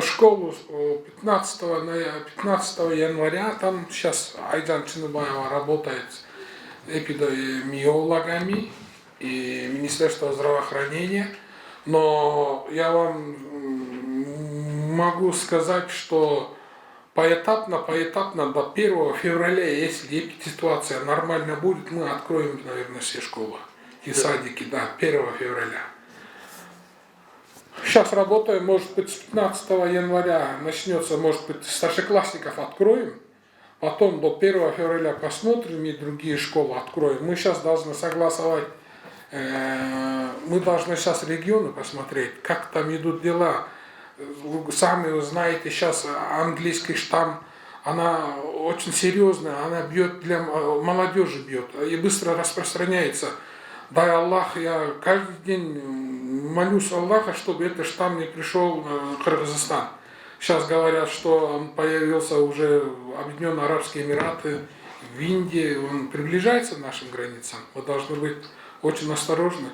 школу 15 января, там сейчас Айдан Чиныбаева работает эпидемиологами и Министерство здравоохранения, но я вам могу сказать, что поэтапно до 1 февраля, если ситуация нормально будет, мы откроем, наверное, все школы и садики, да, 1 февраля. Сейчас работаем, может быть, с 15 января начнется, может быть, старшеклассников откроем, потом до 1 февраля посмотрим и другие школы откроем. Мы сейчас должны согласовать, мы должны сейчас регионы посмотреть, как там идут дела. Вы сами знаете, сейчас английский штамм, она очень серьезная, она бьет для молодежи бьет и быстро распространяется. Дай Аллах, я каждый день молюсь Аллаха, чтобы этот штамм не пришел в Кыргызстан. Сейчас говорят, что он появился уже в Объединенные Арабские Эмираты, в Индии, он приближается к нашим границам. Мы должны быть очень осторожны.